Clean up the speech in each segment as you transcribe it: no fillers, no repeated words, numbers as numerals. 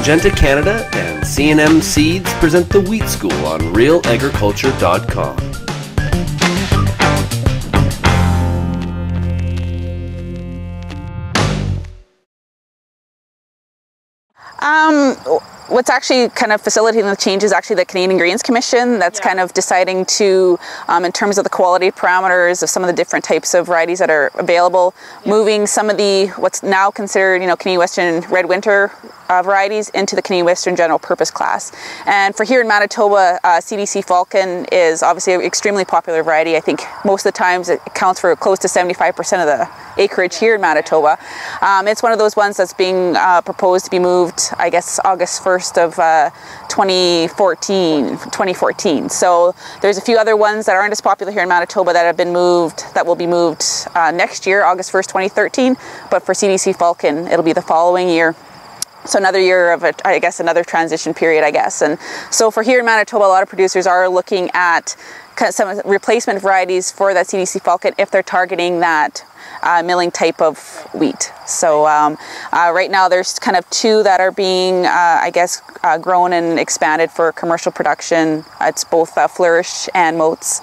Syngenta Canada and C&M Seeds present the Wheat School on RealAgriculture.com. What's actually kind of facilitating the change is actually the Canadian Grains Commission that's kind of deciding to, in terms of the quality parameters of some of the different types of varieties that are available, moving some of the what's now considered, Canadian Western Red Winter varieties into the Canadian Western General Purpose class. And for here in Manitoba, CDC Falcon is obviously an extremely popular variety. I think most of the times it accounts for close to 75% of the acreage here in Manitoba. It's one of those ones that's being proposed to be moved, I guess, August 1st of 2014. So there's a few other ones that aren't as popular here in Manitoba that have been moved, that will be moved next year, August 1st, 2013. But for CDC Falcon, it'll be the following year. So another year of, another transition period, I guess. And so for here in Manitoba, a lot of producers are looking at some replacement varieties for that CDC Falcon if they're targeting that milling type of wheat. So right now there's kind of two that are being, grown and expanded for commercial production. It's both Flourish and Moats.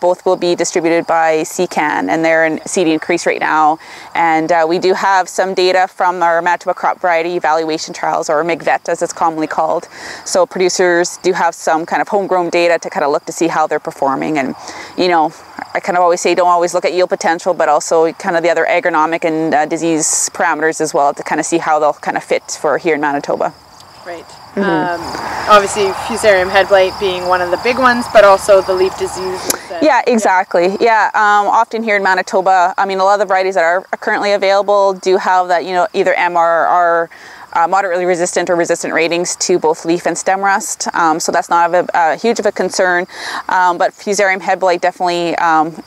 Both will be distributed by CCAN, and they're in seed increase right now. And we do have some data from our Manitoba Crop Variety Evaluation Trials, or MIGVET as it's commonly called. So producers do have some kind of homegrown data to kind of look to see how they're performing. And, I kind of always say don't always look at yield potential, but also kind of the other agronomic and disease parameters as well to kind of see how they'll kind of fit for here in Manitoba. Right. Obviously, Fusarium head blight being one of the big ones, but also the leaf disease. Yeah, exactly. Yeah, often here in Manitoba, a lot of the varieties that are currently available do have that, either MR or moderately resistant or resistant ratings to both leaf and stem rust, so that's not a huge of a concern, but Fusarium head blight definitely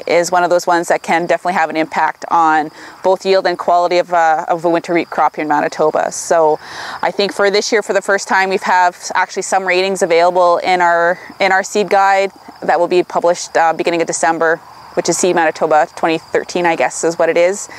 is one of those ones that can definitely have an impact on both yield and quality of a winter wheat crop here in Manitoba. So I think for this year, for the first time, we have actually some ratings available in our seed guide that will be published beginning of December, which is Seed Manitoba 2013, I guess is what it is.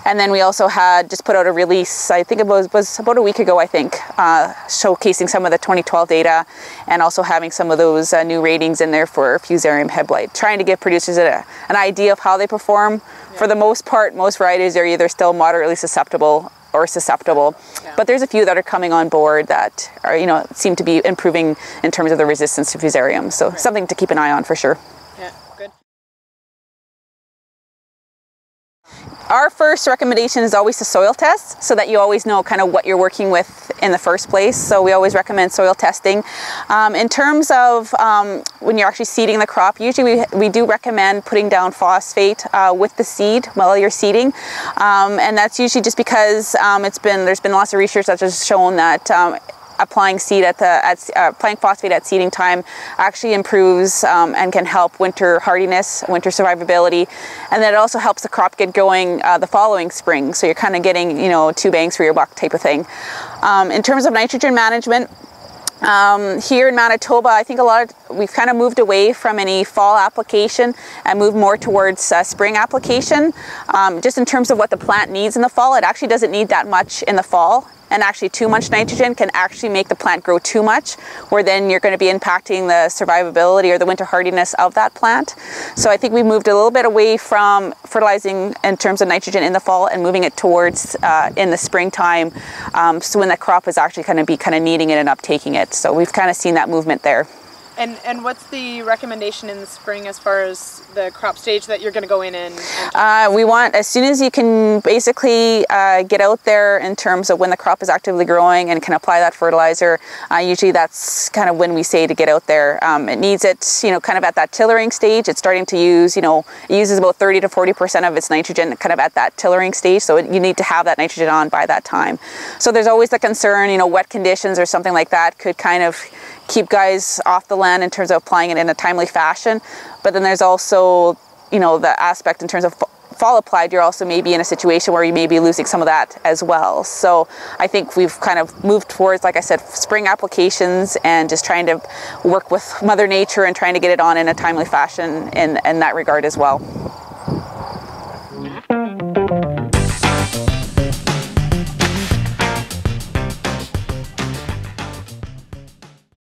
And then we also had just put out a release, I think it was about a week ago, showcasing some of the 2012 data and also having some of those new ratings in there for Fusarium head blight, trying to give producers an idea of how they perform. Yeah. For the most part, most varieties are either still moderately susceptible or susceptible, but there's a few that are coming on board that are, seem to be improving in terms of the resistance to Fusarium. So something to keep an eye on for sure. Yeah, good. Our first recommendation is always the soil test, so that you always know kind of what you're working with in the first place. So we always recommend soil testing. In terms of when you're actually seeding the crop, usually we do recommend putting down phosphate with the seed while you're seeding, and that's usually just because there's been lots of research that has shown that applying phosphate at seeding time actually improves and can help winter hardiness, winter survivability, and then it also helps the crop get going the following spring. So you're kind of getting, two bangs for your buck type of thing. In terms of nitrogen management, here in Manitoba, I think we've kind of moved away from any fall application and moved more towards spring application. Just in terms of what the plant needs in the fall, it actually doesn't need that much in the fall. And actually too much nitrogen can actually make the plant grow too much, where then you're going to be impacting the survivability or the winter hardiness of that plant. So I think we moved a little bit away from fertilizing in terms of nitrogen in the fall and moving it towards in the springtime, so when the crop is actually going to be kind of needing it and uptaking it. So we've kind of seen that movement there. And what's the recommendation in the spring as far as the crop stage that you're going to go in and we want, as soon as you can basically get out there in terms of when the crop is actively growing and can apply that fertilizer, usually that's kind of when we say to get out there. It needs it, kind of at that tillering stage. It's starting to use, it uses about 30 to 40% of its nitrogen kind of at that tillering stage, so you need to have that nitrogen on by that time. So there's always the concern, wet conditions or something like that could kind of keep guys off the land in terms of applying it in a timely fashion. But then there's also, the aspect in terms of fall applied, you're also maybe in a situation where you may be losing some of that as well. So I think we've kind of moved towards, like I said, spring applications and just trying to work with Mother Nature and trying to get it on in a timely fashion in that regard as well.